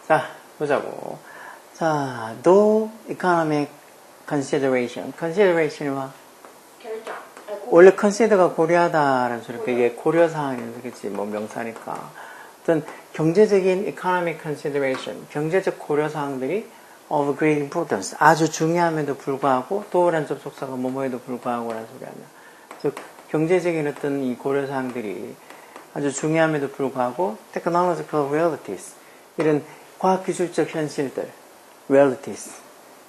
자, 보자고. 자, no economic consideration. consideration은 결정. 원래 consider가 고려하다라는 소리니까 이게 고려사항이라는 소리지, 뭐 명사니까. 어떤 경제적인 economic consideration, 경제적 고려사항들이 of great importance, 아주 중요함에도 불구하고, 또란 접속사가 뭐뭐에도 불구하고 라는 소리 아니야. 즉, 경제적인 어떤 이 고려사항들이 아주 중요함에도 불구하고, technological realities, 이런 과학기술적 현실들, realities,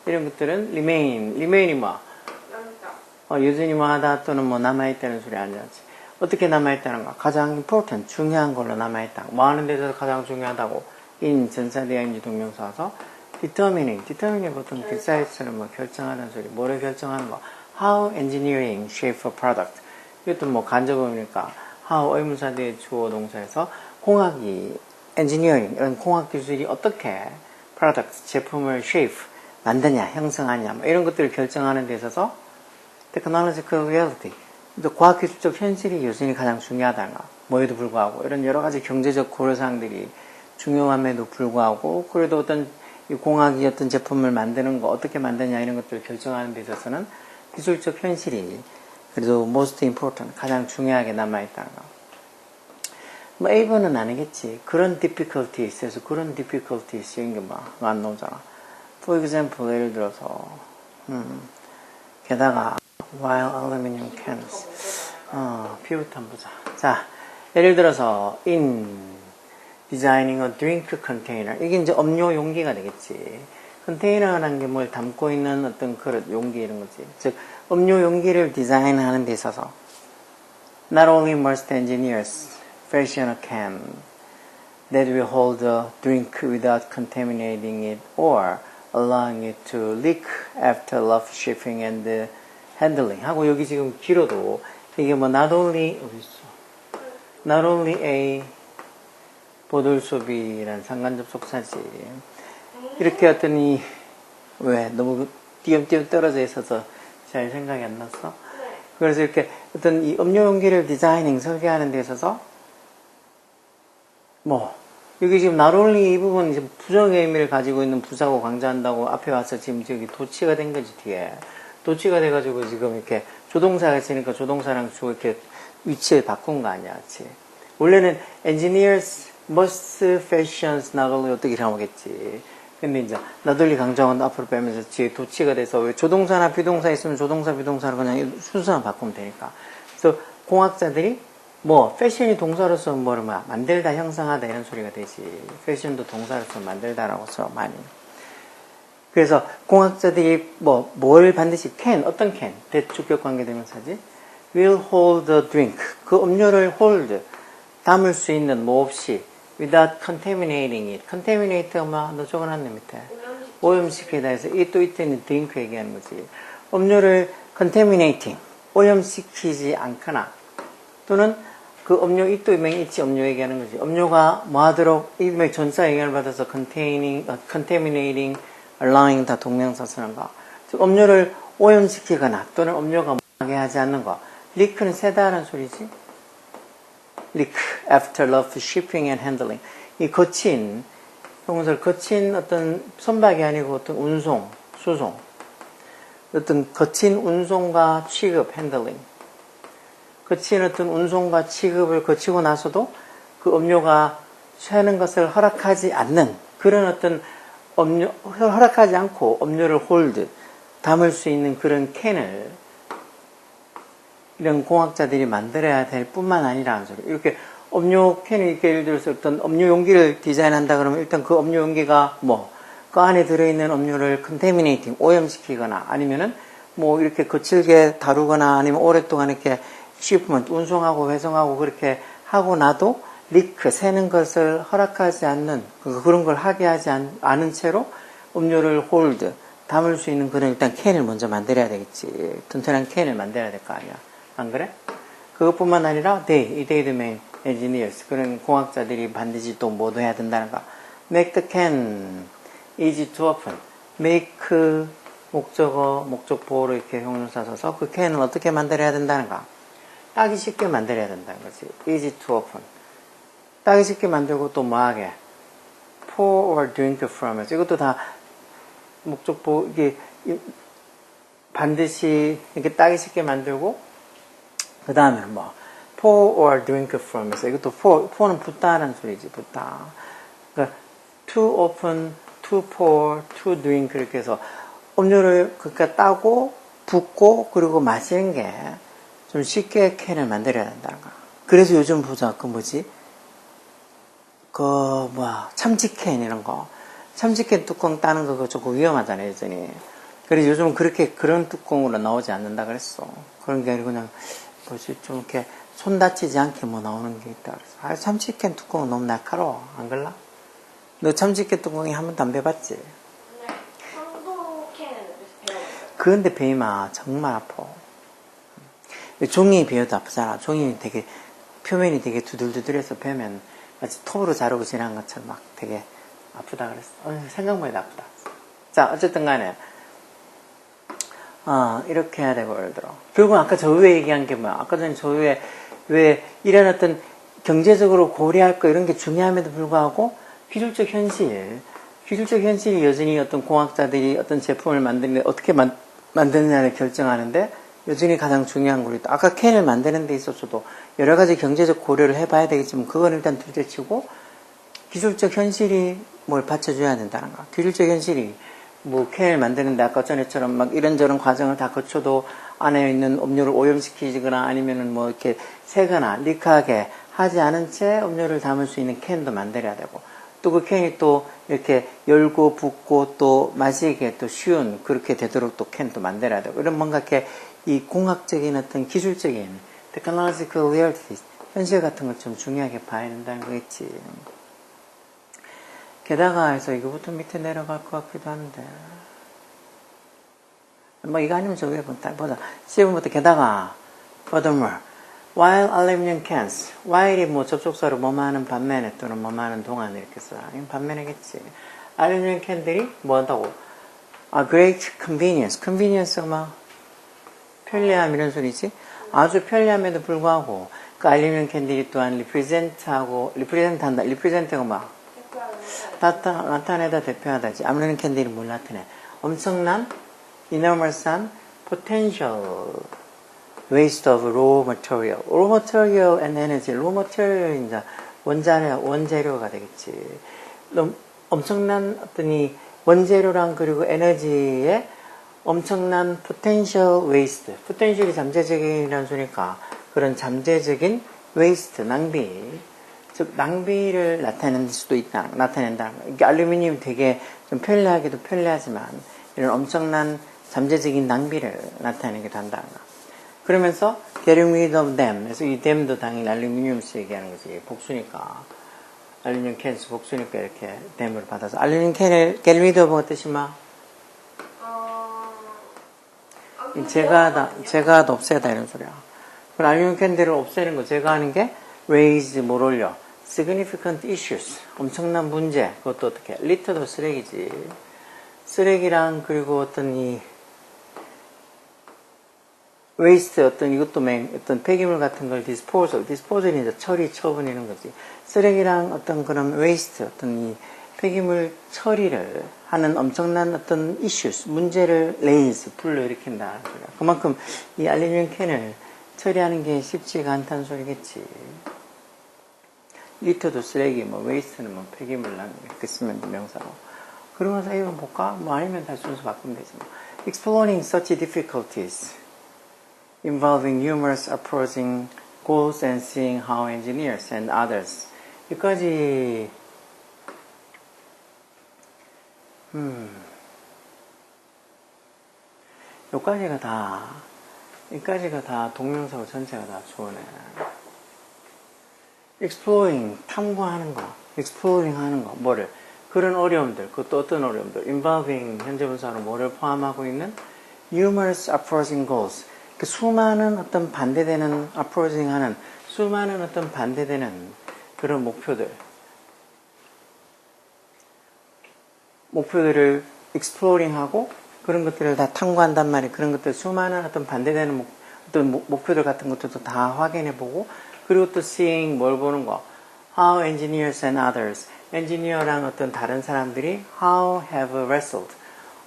이런 것들은 remain이 뭐? 여전히 뭐하다 또는 뭐 남아있다는 소리 아니지. 어떻게 남아있다는가? 가장 important, 중요한 걸로 남아있다. 뭐 하는 데서 가장 중요하다고 in 전사대행지 동명사서 determining 보통 decide처럼 뭐 결정하는 소리. 뭐를 결정하는 거? How engineering shape a product. 이것도 뭐 간접어니까 how 의문사대의 주어 동사에서 공학이 engineering 이런 공학 기술이 어떻게 product 제품을 shape 만드냐, 형성하냐 뭐 이런 것들을 결정하는 데 있어서 technological reality, 과학기술적 현실이 여전히 가장 중요하다는 거. 뭐에도 불구하고 이런 여러 가지 경제적 고려사항들이 중요함에도 불구하고 그래도 어떤 이 공학이 어떤 제품을 만드는 거 어떻게 만드냐 이런 것들을 결정하는 데 있어서는 기술적 현실이 그래도 most important, 가장 중요하게 남아있다는 거. 뭐 A번은 아니겠지. 그런 difficulties에서 그런 difficulties 이런 게 뭐 안 나오잖아. For example, 예를 들어서 게다가 while aluminum cans 비부터 한번 보자. 자, 예를 들어서 in designing a drink container, 이게 이제 음료 용기가 되겠지. 컨테이너라는 게 뭘 담고 있는 어떤 그릇, 용기 이런 거지. 즉 음료 용기를 디자인하는 데 있어서 not only must engineers fashion a can that will hold a drink without contaminating it or allowing it to leak after rough shipping and handling 하고 여기 지금 길어도 이게 뭐 not only a 보돌소비란 상관접속사지. 이렇게 어떤 왜 너무 띄엄띄엄 떨어져 있어서 잘 생각이 안 났어? 그래서 이렇게 어떤 이 음료 용기를 디자이닝 설계하는 데 있어서 뭐 여기 지금 not only 이 부분 이제 부정의 의미를 가지고 있는 부사고 강조한다고 앞에 와서 지금 저기 도치가 된 거지 뒤에 도치가 돼가지고 지금 이렇게 조동사가 있으니까 조동사랑 주어 이렇게 위치를 바꾼 거 아니야, 그치? 원래는 engineers must fashions not only 어떻게 나오겠지. 근데 이제 나돌리 강조하고 앞으로 빼면서 뒤에 도치가 돼서 왜 조동사나 비동사 있으면 조동사 비동사로 그냥 순서만 바꾸면 되니까. 그래서 공학자들이 뭐 패션이 동사로서 뭐를 만들다 형성하다 이런 소리가 되지. 패션도 동사로서 만들다라고 써 많이. 그래서 공학자들이 뭘 반드시 어떤 대축격 관계대명사지 will hold a drink, 그 음료를 hold, 담을 수 있는 뭐 없이 without contaminating it. contaminate가 너 적어놨네 밑에. 오염시키다 해서 이 또 이때는 drink 얘기하는 거지. 음료를 contaminating, 오염시키지 않거나 또는 그 음료 이 또 이명이 있지 음료 얘기하는 거지. 음료가 뭐 하도록 이명이 전사 영향을 받아서 contaminating, allowing 다 동명사 쓰는 거. 즉 음료를 오염시키거나 또는 음료가 하게 하지 않는 거. leak는 세다라는 소리지. leak after rough shipping and handling. 이 거친 어떤 선박이 아니고 어떤 운송, 수송. 어떤 거친 운송과 취급, handling. 거친 어떤 운송과 취급을 거치고 나서도 그 음료가 취하는 것을 허락하지 않는 그런 어떤 허락하지 않고 음료를 hold, 담을 수 있는 그런 캔을 이런 공학자들이 만들어야 될 뿐만 아니라 소리. 이렇게 음료 캔을 이렇게 예를 들어서 어떤 음료 용기를 디자인한다 그러면 일단 그 음료 용기가 그 안에 들어있는 음료를 contaminating, 오염시키거나 아니면은 이렇게 거칠게 다루거나 아니면 오랫동안 이렇게 shipment, 운송하고 회송하고 그렇게 하고 나도 리크, 새는 것을 허락하지 않는 그런 걸 하게 하지 않은 채로 음료를 hold, 담을 수 있는 그런 일단 캔을 먼저 만들어야 되겠지. 튼튼한 캔을 만들어야 될 거 아니야. 안 그래? 그것뿐만 아니라 they demand engineers, 그런 공학자들이 반드시 또 뭐도 해야 된다는 거. make the can easy to open. make 목적어, 목적 보호로 이렇게 형용사 써서 그 can을 어떻게 만들어야 된다는가? 따기 쉽게 만들어야 된다는 거지. easy to open. 따기 쉽게 만들고 또 뭐하게? pour or drink from it. 이것도 다 목적 보호, 이게 반드시 이렇게 따기 쉽게 만들고, 그 다음에는 뭐, pour or drink from it. 이것도 pour는 붓다라는 소리지, 붓다. 그러니까 to open, to pour, to drink 그렇게 해서 음료를 그러니까 따고 붓고 그리고 마시는 게 좀 쉽게 캔을 만들어야 된다는 거야. 그래서 요즘 보자 그 뭐지? 참치캔 이런 거. 참치캔 뚜껑 따는 거 그거 조금 위험하잖아요, 여전히. 그래서 요즘은 그런 뚜껑으로 나오지 않는다 그랬어. 그런 게 아니고 그냥 좀 이렇게 손 다치지 않게 뭐 나오는 게 있다 그래서. 참치캔 뚜껑은 너무 날카로워. 안 그럴라? 너 참치캔 뚜껑에 한 번도 안 배봤지? 네. 한국 캔은 배워봤어요. 그런데 베이마 정말 아파. 종이 베어도 아프잖아. 종이 되게 표면이 되게 두들두들해서 베면 마치 톱으로 자르고 지난 것처럼 막 되게 아프다 그랬어. 생각만 해도 아프다. 자, 어쨌든 간에 이렇게 해야 되고 예를 들어. 결국 아까 저 위에 얘기한 게 뭐야? 아까 전에 저 위에 왜 이런 어떤 경제적으로 고려할 거 이런 게 중요함에도 불구하고 기술적 현실이 여전히 어떤 공학자들이 어떤 제품을 만드는데 어떻게 만드느냐를 결정하는데 여전히 가장 중요한 거리. 아까 캔을 만드는 데 있어서도 여러 가지 경제적 고려를 해봐야 되겠지만 그건 일단 둘째치고 기술적 현실이 뭘 받쳐줘야 된다는 거야. 기술적 현실이 뭐 캔을 만드는데 아까 전에처럼 막 이런저런 과정을 다 거쳐도 안에 있는 음료를 오염시키거나 아니면은 뭐 이렇게 새거나 리크하게 하지 않은 채 음료를 담을 수 있는 캔도 만들어야 되고 또 그 캔이 또 이렇게 열고 붓고 또 마시기에 또 쉬운 그렇게 되도록 또 캔도 만들어야 되고 이런 뭔가 이렇게 이 공학적인 어떤 기술적인 technological reality 현실 같은 걸 좀 중요하게 봐야 된다는 거겠지. 게다가 해서 이거부터 밑에 내려갈 것 같기도 한데 뭐 이거 아니면 저 위에 보자. 10번부터 게다가 furthermore while aluminum cans while이 뭐 접속사로 뭐뭐하는 반면에 또는 뭐뭐하는 동안 이렇게 써. 이건 반면이겠지. 알루미늄 캔들이 뭐 한다고? great convenience가 막 편리함 이런 소리지. 아주 편리함에도 불구하고 그 알루미늄 캔들이 또한 represent가 막 나타내다 대표하다지. 알루미늄 캔들이 뭘 나타내? 엄청난 enormous한 potential waste of raw material and energy. raw material 이제 원재료가 되겠지. 엄청난 어떤 이 원재료랑 그리고 에너지의 엄청난 potential waste. potential이 잠재적인이라는 소리니까 그런 잠재적인 waste, 낭비. 즉, 낭비를 나타낸다는 거. 이게 알루미늄이 되게 좀 편리하기도 편리하지만 이런 엄청난 잠재적인 낭비를 나타내기도 한다는 거. 그러면서 getting rid of them. 그래서 이 them도 당연히 알루미늄스 얘기하는 거지. 복수니까. 알루미늄 캔스 복수니까 이렇게 them으로 받아서. 알루미늄 캔을 get rid of가 뜻이 뭐? 제가 다 없애다 이런 소리야. 그럼 알루미늄 캔들을 없애는 거 제가 하는 게 raise 뭘 올려? significant issues. 엄청난 문제. 그것도 어떻게? litter도 쓰레기지. 쓰레기랑 그리고 어떤 이 waste 어떤 이것도 어떤 폐기물 같은 걸 disposal이 이제 처리 처분 이런 거지. 쓰레기랑 어떤 그런 waste 어떤 이 폐기물 처리를 하는 엄청난 어떤 issues 문제를 raise 불러일으킨다. 그만큼 이 알루미늄 캔을 처리하는 게 쉽지가 않다는 소리겠지. 리터도 쓰레기, waste는 폐기물랑 이렇게 쓰면 돼, 명사로. 그러면서 이거 볼까? 아니면 다시 순서 바꾸면 되지. Exploring such difficulties involving numerous approaching goals and seeing how engineers and others 여기까지 여기까지가 다 동명사고 전체가 다 좋으네. exploring 탐구하는 거, exploring 하는 거, 뭐를 그런 어려움들, 그것도 어떤 어려움들, involving 현재 분사로 뭐를 포함하고 있는 numerous approaching goals. 그 수많은 어떤 반대되는 approaching 하는 수많은 어떤 반대되는 그런 목표들을 exploring 하고 그런 것들을 다 탐구한단 말이에요. 그런 것들 수많은 어떤 반대되는 어떤 목표들 같은 것들도 다 확인해보고 그리고 또 seeing 뭘 보는 거 how engineers and others 엔지니어랑 어떤 다른 사람들이 how have wrestled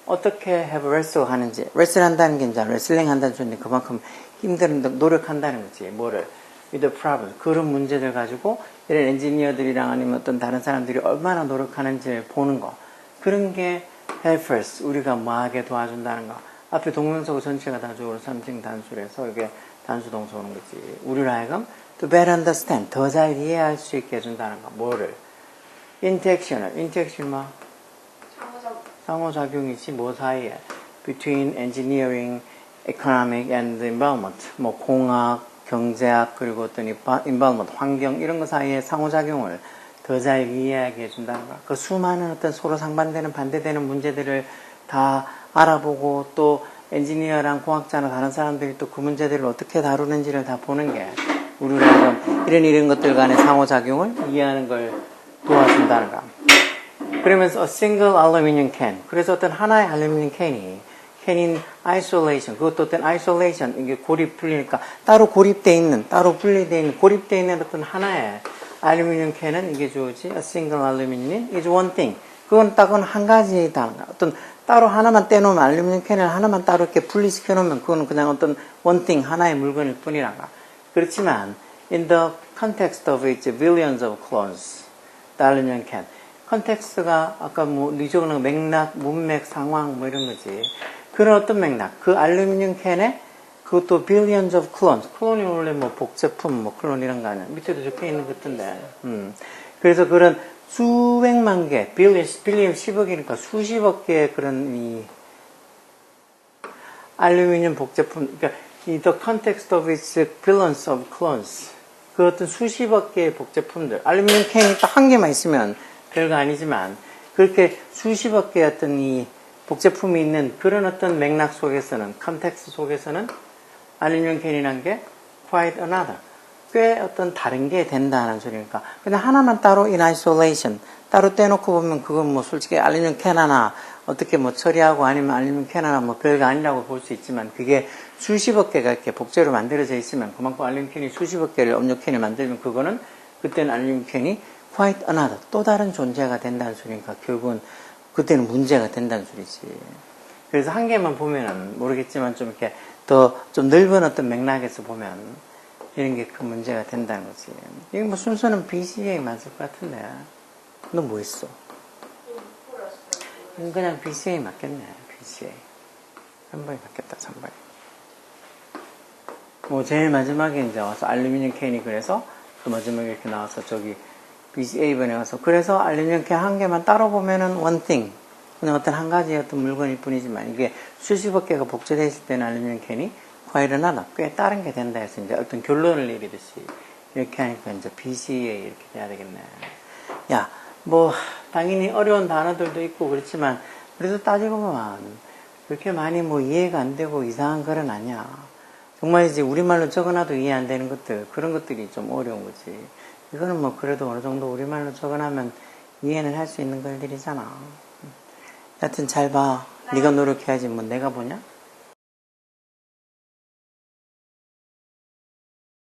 어떻게 have wrestle 하는지 wrestle 한다는 게 이제 레슬링 한다는 소리인데 그만큼 힘든 노력한다는 거지 뭐를 with the problem 그런 문제들 가지고 이런 엔지니어들이랑 아니면 어떤 다른 사람들이 얼마나 노력하는지를 보는 거 그런 게 help us 우리가 뭐하게 도와준다는 거 앞에 동명사고 전체가 다 주어로 삼층 단수래서 이게 단수 동사 오는 거지 우리를 하여금 to better understand 더 잘 이해할 수 있게 해준다는 거 뭐를 interaction 뭐 상호작용이지 뭐 사이에 between engineering, economic and environment 뭐 공학, 경제학 그리고 어떤 environment 환경 이런 거 사이에 상호작용을 더 잘 이해하게 해준다는 거. 그 수많은 어떤 서로 상반되는 반대되는 문제들을 다 알아보고 또 엔지니어랑 공학자나 다른 사람들이 또 그 문제들을 어떻게 다루는지를 다 보는 게 우리가 이런 것들 간의 상호작용을 이해하는 걸 도와준다는 거. 그러면서 a single aluminum can. 그래서 어떤 하나의 알루미늄 캔인 isolation. 그것도 어떤 isolation. 이게 고립 풀리니까 따로 고립되어 있는, 따로 분리되어 있는, 고립되어 있는 어떤 하나의 알루미늄 캔은 이게 주어지. a single aluminum is one thing. 그건 딱은 한 가지다. 어떤 따로 하나만 떼놓으면 알루미늄 캔을 하나만 따로 이렇게 분리시켜 놓으면 그건 그냥 어떤 one thing, 하나의 물건일 뿐이란가. 그렇지만 in the context of its billions of clones, the aluminum can. 컨텍스트가 아까 뭐 리조는 맥락, 문맥, 상황 뭐 이런 거지. 그런 어떤 맥락, 그 알루미늄 캔에 그것도 billions of clones. 클론이 원래 뭐 복제품, 뭐 클론 이런 거 아니야. 밑에도 적혀 있는 것 같은데. 그래서 그런 수백만 개, 빌리언 10억이니까 수십억 개의 그런 이 알루미늄 복제품, 그러니까 이 the context of its billions of clones. 그 어떤 수십억 개의 복제품들. 알루미늄 캔이 딱 한 개만 있으면 별거 아니지만 그렇게 수십억 개의 어떤 이 복제품이 있는 그런 어떤 맥락 속에서는 컨텍스트 속에서는 알루미늄 캔이란 게 quite another 꽤 어떤 다른 게 된다는 소리니까 그냥 하나만 따로 in isolation 따로 떼놓고 보면 그건 뭐 솔직히 알루미늄 캔 하나 어떻게 뭐 처리하고 아니면 알루미늄 캔 하나 뭐 별거 아니라고 볼 수 있지만 그게 수십억 개가 이렇게 복제로 만들어져 있으면 그만큼 알루미늄 캔이 수십억 개를 음료 캔이 만들면 그거는 그때는 알루미늄 캔이 quite another 또 다른 존재가 된다는 소리니까 결국은 그때는 문제가 된다는 소리지. 그래서 한 개만 보면은 모르겠지만 좀 이렇게 더 좀 넓은 어떤 맥락에서 보면 이런 게 그 문제가 된다는 거지. 이게 뭐 순서는 BCA 맞을 것 같은데 너 뭐 했어? 이건 그냥 BCA 맞겠네. BCA 3번이 맞겠다. 3번이 뭐 제일 마지막에 이제 와서 알루미늄 캔이 그래서 또 마지막에 이렇게 나와서 저기 BCA번에 와서 그래서 알루미늄 캔 한 개만 따로 보면은 one thing 그냥 어떤 한 가지의 어떤 물건일 뿐이지만 이게 수십억 개가 복제되어 있을 때는 알루미늄 캔이 과일은 하나 꽤 다른 게 된다 해서 이제 어떤 결론을 내리듯이 이렇게 하니까 이제 BCA 이렇게 돼야 되겠네. 야, 뭐 당연히 어려운 단어들도 있고 그렇지만 그래도 따지고 보면 그렇게 많이 뭐 이해가 안 되고 이상한 글은 아니야. 정말 이제 우리말로 적어놔도 이해 안 되는 것들 그런 것들이 좀 어려운 거지. 이거는 뭐 그래도 어느 정도 우리말로 적어놓으면 이해는 할 수 있는 글들이잖아. 하여튼 잘 봐. 네가 노력해야지 뭐 내가 보냐?